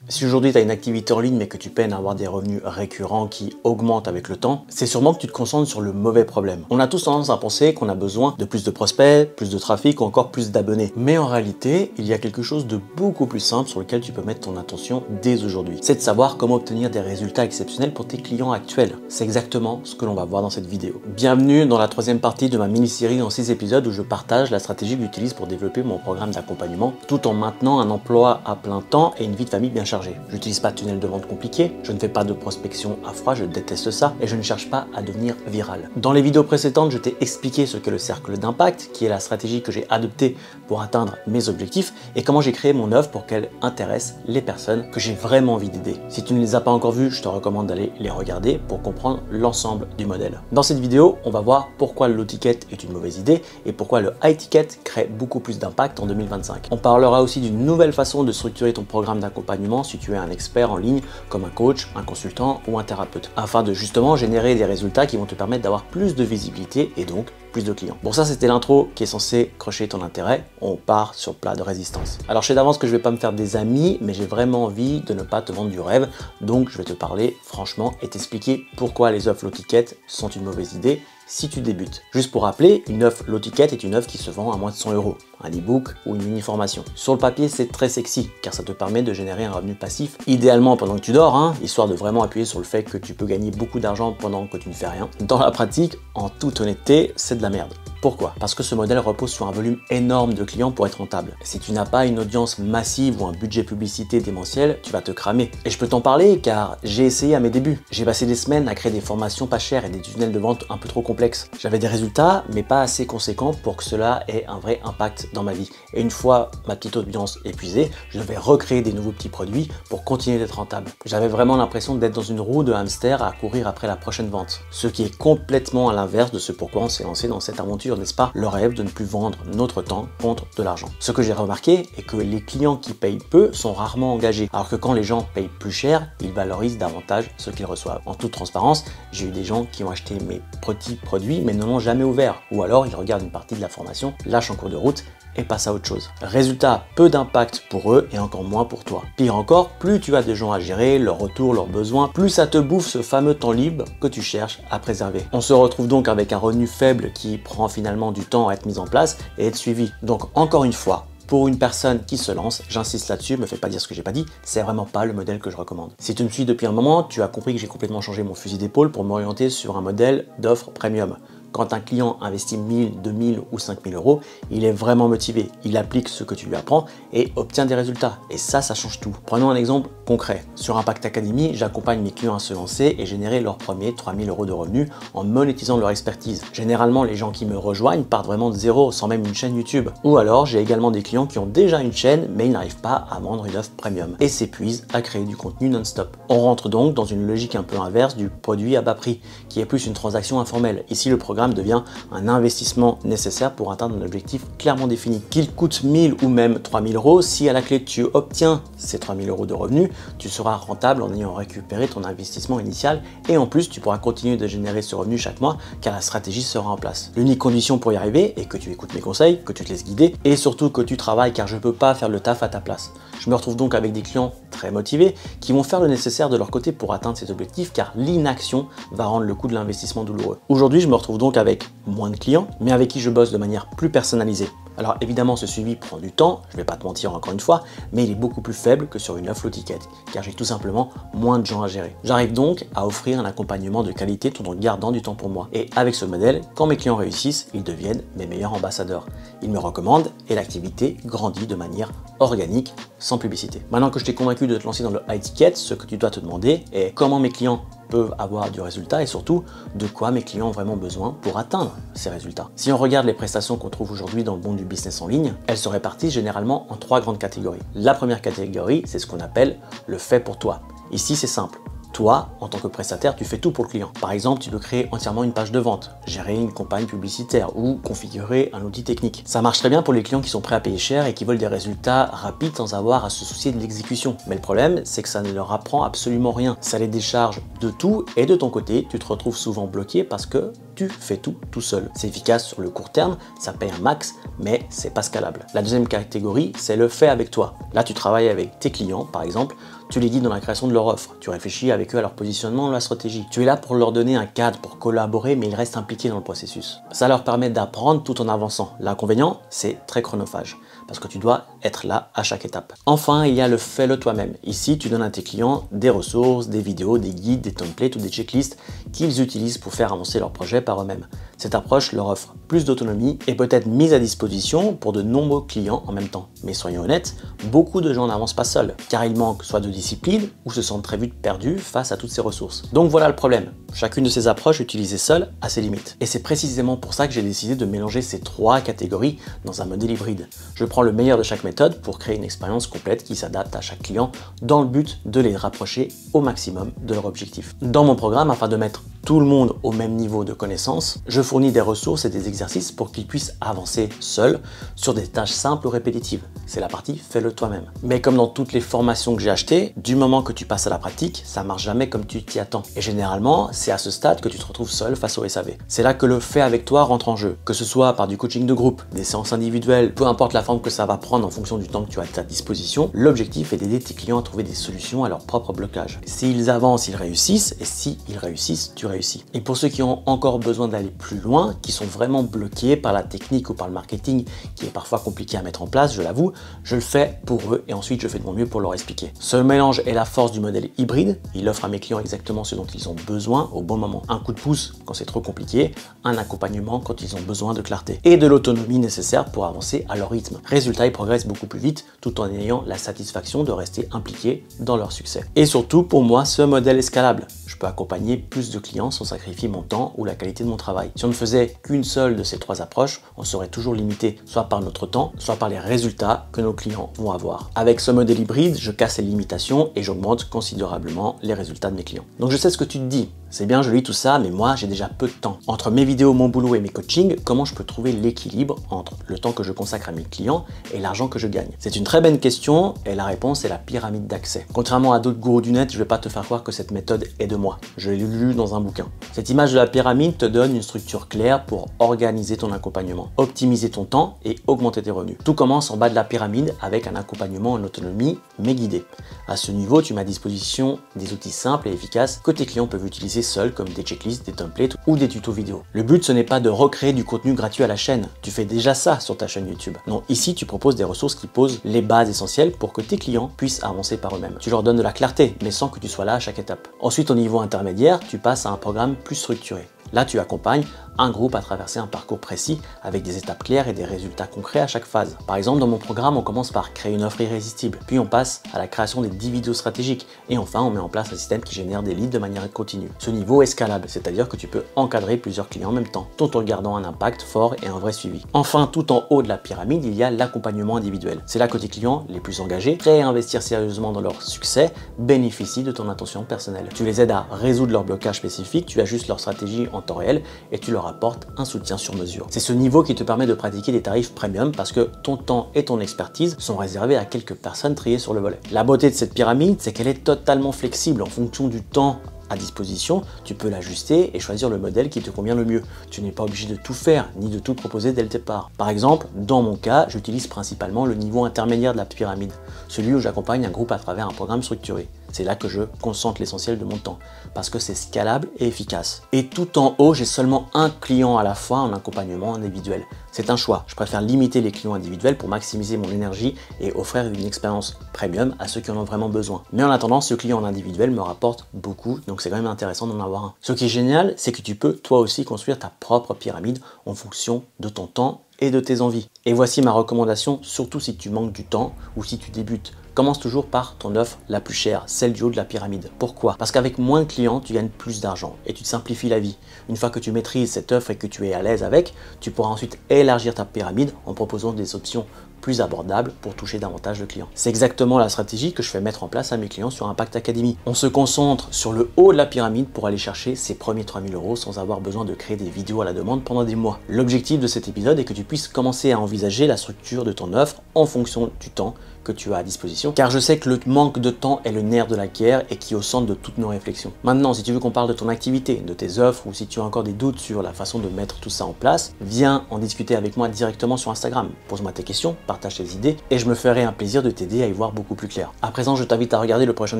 Si aujourd'hui tu as une activité en ligne mais que tu peines à avoir des revenus récurrents qui augmentent avec le temps, c'est sûrement que tu te concentres sur le mauvais problème. On a tous tendance à penser qu'on a besoin de plus de prospects, plus de trafic ou encore plus d'abonnés. Mais en réalité, il y a quelque chose de beaucoup plus simple sur lequel tu peux mettre ton attention dès aujourd'hui. C'est de savoir comment obtenir des résultats exceptionnels pour tes clients actuels. C'est exactement ce que l'on va voir dans cette vidéo. Bienvenue dans la troisième partie de ma mini-série en 6 épisodes où je partage la stratégie que j'utilise pour développer mon programme d'accompagnement tout en maintenant un emploi à plein temps et une vie de famille bien chargée. Je n'utilise pas de tunnel de vente compliqué, je ne fais pas de prospection à froid, je déteste ça et je ne cherche pas à devenir viral. Dans les vidéos précédentes, je t'ai expliqué ce qu'est le cercle d'impact, qui est la stratégie que j'ai adoptée pour atteindre mes objectifs et comment j'ai créé mon offre pour qu'elle intéresse les personnes que j'ai vraiment envie d'aider. Si tu ne les as pas encore vues, je te recommande d'aller les regarder pour comprendre l'ensemble du modèle. Dans cette vidéo, on va voir pourquoi le low ticket est une mauvaise idée et pourquoi le high ticket crée beaucoup plus d'impact en 2025. On parlera aussi d'une nouvelle façon de structurer ton programme d'accompagnement si tu es un expert en ligne comme un coach, un consultant ou un thérapeute, afin de justement générer des résultats qui vont te permettre d'avoir plus de visibilité et donc plus de clients. Bon, ça c'était l'intro qui est censé crocher ton intérêt. On part sur plat de résistance. Alors je sais d'avance que je vais pas me faire des amis, mais j'ai vraiment envie de ne pas te vendre du rêve, donc je vais te parler franchement et t'expliquer pourquoi les offres low ticket sont une mauvaise idée si tu débutes. Juste pour rappeler, une offre low ticket est une offre qui se vend à moins de 100 €, un e-book ou une mini-formation. Sur le papier, c'est très sexy car ça te permet de générer un revenu passif, idéalement pendant que tu dors, histoire de vraiment appuyer sur le fait que tu peux gagner beaucoup d'argent pendant que tu ne fais rien. Dans la pratique, en toute honnêteté, c'est de la merde. Pourquoi? Parce que ce modèle repose sur un volume énorme de clients pour être rentable. Si tu n'as pas une audience massive ou un budget publicité démentiel, tu vas te cramer. Et je peux t'en parler car j'ai essayé à mes débuts. J'ai passé des semaines à créer des formations pas chères et des tunnels de vente un peu trop complexes. J'avais des résultats, mais pas assez conséquents pour que cela ait un vrai impact dans ma vie. Et une fois ma petite audience épuisée, je devais recréer des nouveaux petits produits pour continuer d'être rentable. J'avais vraiment l'impression d'être dans une roue de hamster à courir après la prochaine vente. Ce qui est complètement à l'inverse de ce pourquoi on s'est lancé dans cette aventure, n'est-ce pas? Le rêve de ne plus vendre notre temps contre de l'argent. Ce que j'ai remarqué est que les clients qui payent peu sont rarement engagés, alors que quand les gens payent plus cher, ils valorisent davantage ce qu'ils reçoivent. En toute transparence, j'ai eu des gens qui ont acheté mes petits produits mais ne l'ont jamais ouvert, ou alors ils regardent une partie de la formation, lâchent en cours de route et passent à autre chose. Résultat, peu d'impact pour eux et encore moins pour toi. Pire encore, plus tu as de gens à gérer, leurs retours, leurs besoins, plus ça te bouffe ce fameux temps libre que tu cherches à préserver. On se retrouve donc avec un revenu faible qui prend finalement du temps à être mis en place et être suivi. Donc encore une fois, pour une personne qui se lance, j'insiste là-dessus, me fais pas dire ce que j'ai pas dit, c'est vraiment pas le modèle que je recommande. Si tu me suis depuis un moment, tu as compris que j'ai complètement changé mon fusil d'épaule pour m'orienter sur un modèle d'offre premium. Quand un client investit 1000, 2000 ou 5000 €, il est vraiment motivé, il applique ce que tu lui apprends et obtient des résultats. Et ça change tout. Prenons un exemple concret. Sur Impact Academy, j'accompagne mes clients à se lancer et générer leurs premiers 3000 € de revenus en monétisant leur expertise. Généralement, les gens qui me rejoignent partent vraiment de zéro, sans même une chaîne YouTube. Ou alors, j'ai également des clients qui ont déjà une chaîne, mais ils n'arrivent pas à vendre une offre premium et s'épuisent à créer du contenu non-stop. On rentre donc dans une logique un peu inverse du produit à bas prix, qui est plus une transaction informelle. Ici, le programme devient un investissement nécessaire pour atteindre un objectif clairement défini. Qu'il coûte 1000 ou même 3000 €, si à la clé tu obtiens ces 3000 € de revenus, tu seras rentable en ayant récupéré ton investissement initial et en plus tu pourras continuer de générer ce revenu chaque mois car la stratégie sera en place. L'unique condition pour y arriver est que tu écoutes mes conseils, que tu te laisses guider et surtout que tu travailles car je ne peux pas faire le taf à ta place. Je me retrouve donc avec des clients très motivés qui vont faire le nécessaire de leur côté pour atteindre ces objectifs car l'inaction va rendre le coût de l'investissement douloureux. Aujourd'hui, je me retrouve donc avec moins de clients, mais avec qui je bosse de manière plus personnalisée. Alors évidemment, ce suivi prend du temps, je vais pas te mentir encore une fois, mais il est beaucoup plus faible que sur une offre low ticket, car j'ai tout simplement moins de gens à gérer. J'arrive donc à offrir un accompagnement de qualité tout en gardant du temps pour moi. Et avec ce modèle, quand mes clients réussissent, ils deviennent mes meilleurs ambassadeurs. Ils me recommandent et l'activité grandit de manière organique, sans publicité. Maintenant que je t'ai convaincu de te lancer dans le high ticket, ce que tu dois te demander est comment mes clients peuvent avoir du résultat et surtout de quoi mes clients ont vraiment besoin pour atteindre ces résultats. Si on regarde les prestations qu'on trouve aujourd'hui dans le monde du business en ligne, elles se répartissent généralement en 3 grandes catégories. La première catégorie, c'est ce qu'on appelle le fait pour toi. Ici, c'est simple. Toi, en tant que prestataire, tu fais tout pour le client. Par exemple, tu peux créer entièrement une page de vente, gérer une campagne publicitaire ou configurer un outil technique. Ça marche très bien pour les clients qui sont prêts à payer cher et qui veulent des résultats rapides sans avoir à se soucier de l'exécution. Mais le problème, c'est que ça ne leur apprend absolument rien. Ça les décharge de tout et de ton côté, tu te retrouves souvent bloqué parce que tu fais tout seul. C'est efficace sur le court terme, ça paye un max, mais c'est pas scalable. La deuxième catégorie, c'est le fait avec toi. Là, tu travailles avec tes clients, par exemple, Tu les guides dans la création de leur offre. Tu réfléchis avec eux à leur positionnement dans la stratégie. Tu es là pour leur donner un cadre, pour collaborer, mais ils restent impliqués dans le processus. Ça leur permet d'apprendre tout en avançant. L'inconvénient, c'est très chronophage, parce que tu dois être là à chaque étape. Enfin, il y a le fais-le toi-même. Ici, tu donnes à tes clients des ressources, des vidéos, des guides, des templates ou des checklists qu'ils utilisent pour faire avancer leur projet par eux-mêmes. Cette approche leur offre plus d'autonomie et peut être mise à disposition pour de nombreux clients en même temps. Mais soyons honnêtes, beaucoup de gens n'avancent pas seuls, car ils manquent soit de discipline ou se sentent très vite perdus face à toutes ces ressources. Donc voilà le problème. Chacune de ces approches utilisée seule a ses limites. Et c'est précisément pour ça que j'ai décidé de mélanger ces trois catégories dans un modèle hybride. Je prends le meilleur de chaque méthode pour créer une expérience complète qui s'adapte à chaque client dans le but de les rapprocher au maximum de leur objectif. Dans mon programme, afin de mettre tout le monde au même niveau de connaissance, je fournis des ressources et des exercices pour qu'ils puissent avancer seuls sur des tâches simples ou répétitives. C'est la partie fais-le toi-même. Mais comme dans toutes les formations que j'ai achetées, du moment que tu passes à la pratique, ça marche jamais comme tu t'y attends. Et généralement, c'est à ce stade que tu te retrouves seul face au SAV. C'est là que le fait avec toi rentre en jeu. Que ce soit par du coaching de groupe, des séances individuelles, peu importe la forme que ça va prendre en fonction du temps que tu as à ta disposition, l'objectif est d'aider tes clients à trouver des solutions à leur propre blocage. S'ils avancent, ils réussissent, et s'ils réussissent, tu réussis. Et pour ceux qui ont encore besoin d'aller plus loin, qui sont vraiment bloqués par la technique ou par le marketing, qui est parfois compliqué à mettre en place, je l'avoue, je le fais pour eux et ensuite je fais de mon mieux pour leur expliquer. Ce mélange est la force du modèle hybride. Il offre à mes clients exactement ce dont ils ont besoin au bon moment. Un coup de pouce quand c'est trop compliqué, un accompagnement quand ils ont besoin de clarté et de l'autonomie nécessaire pour avancer à leur rythme. Résultat, ils progressent beaucoup plus vite tout en ayant la satisfaction de rester impliqués dans leur succès. Et surtout, pour moi, ce modèle est scalable. Je peux accompagner plus de clients sans sacrifier mon temps ou la qualité de mon travail. Si on ne faisait qu'une seule de ces trois approches, on serait toujours limité soit par notre temps, soit par les résultats que nos clients vont avoir. Avec ce modèle hybride, je casse les limitations et j'augmente considérablement les résultats de mes clients. Donc je sais ce que tu te dis. C'est bien joli tout ça, mais moi j'ai déjà peu de temps. Entre mes vidéos, mon boulot et mes coachings, comment je peux trouver l'équilibre entre le temps que je consacre à mes clients et l'argent que je gagne? C'est une très bonne question et la réponse est la pyramide d'accès. Contrairement à d'autres gourous du net, je ne vais pas te faire croire que cette méthode est de moi. Je l'ai lu dans un bouquin. Cette image de la pyramide te donne une structure claire pour organiser ton accompagnement, optimiser ton temps et augmenter tes revenus. Tout commence en bas de la pyramide avec un accompagnement en autonomie mais guidé. À ce niveau, tu mets à disposition des outils simples et efficaces que tes clients peuvent utiliser seuls comme des checklists, des templates ou des tutos vidéo. Le but, ce n'est pas de recréer du contenu gratuit à la chaîne. Tu fais déjà ça sur ta chaîne YouTube. Non, ici, tu proposes des ressources qui posent les bases essentielles pour que tes clients puissent avancer par eux-mêmes. Tu leur donnes de la clarté, mais sans que tu sois là à chaque étape. Ensuite, au niveau intermédiaire, tu passes à un programme plus structuré. Là, tu accompagnes un groupe à traverser un parcours précis avec des étapes claires et des résultats concrets à chaque phase. Par exemple, dans mon programme, on commence par créer une offre irrésistible, puis on passe à la création des 10 vidéos stratégiques et enfin, on met en place un système qui génère des leads de manière continue. Ce niveau est scalable, c'est-à-dire que tu peux encadrer plusieurs clients en même temps, tout en gardant un impact fort et un vrai suivi. Enfin, tout en haut de la pyramide, il y a l'accompagnement individuel. C'est là que tes clients les plus engagés, prêts à investir sérieusement dans leur succès, bénéficient de ton attention personnelle. Tu les aides à résoudre leurs blocages spécifiques, tu ajustes leur stratégie en temps réel et tu leur apportes un soutien sur mesure. C'est ce niveau qui te permet de pratiquer des tarifs premium parce que ton temps et ton expertise sont réservés à quelques personnes triées sur le volet. La beauté de cette pyramide, c'est qu'elle est totalement flexible en fonction du temps à disposition, tu peux l'ajuster et choisir le modèle qui te convient le mieux. Tu n'es pas obligé de tout faire, ni de tout proposer dès le départ. Par exemple, dans mon cas, j'utilise principalement le niveau intermédiaire de la pyramide, celui où j'accompagne un groupe à travers un programme structuré. C'est là que je concentre l'essentiel de mon temps, parce que c'est scalable et efficace. Et tout en haut, j'ai seulement un client à la fois en accompagnement individuel. C'est un choix, je préfère limiter les clients individuels pour maximiser mon énergie et offrir une expérience premium à ceux qui en ont vraiment besoin. Mais en attendant, ce client en individuel me rapporte beaucoup, donc c'est quand même intéressant d'en avoir un. Ce qui est génial, c'est que tu peux toi aussi construire ta propre pyramide en fonction de ton temps et de tes envies. Et voici ma recommandation, surtout si tu manques du temps ou si tu débutes. Commence toujours par ton offre la plus chère, celle du haut de la pyramide. Pourquoi? Parce qu'avec moins de clients, tu gagnes plus d'argent et tu te simplifies la vie. Une fois que tu maîtrises cette offre et que tu es à l'aise avec, tu pourras ensuite élargir ta pyramide en proposant des options plus abordables pour toucher davantage de clients. C'est exactement la stratégie que je fais mettre en place à mes clients sur Impact Academy. On se concentre sur le haut de la pyramide pour aller chercher ses premiers 3000 € sans avoir besoin de créer des vidéos à la demande pendant des mois. L'objectif de cet épisode est que tu puisses commencer à envisager la structure de ton offre en fonction du temps que tu as à disposition, car je sais que le manque de temps est le nerf de la guerre et qui est au centre de toutes nos réflexions. Maintenant, si tu veux qu'on parle de ton activité, de tes offres, ou si tu as encore des doutes sur la façon de mettre tout ça en place, viens en discuter avec moi directement sur Instagram. Pose-moi tes questions, partage tes idées, et je me ferai un plaisir de t'aider à y voir beaucoup plus clair. À présent, je t'invite à regarder le prochain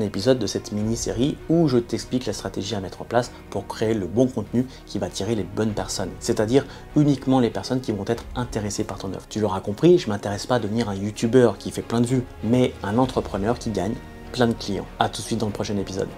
épisode de cette mini-série où je t'explique la stratégie à mettre en place pour créer le bon contenu qui va attirer les bonnes personnes, c'est-à-dire uniquement les personnes qui vont être intéressées par ton offre. Tu l'auras compris, je m'intéresse pas à devenir un youtubeur qui fait plein de vues, mais un entrepreneur qui gagne plein de clients. À tout de suite dans le prochain épisode.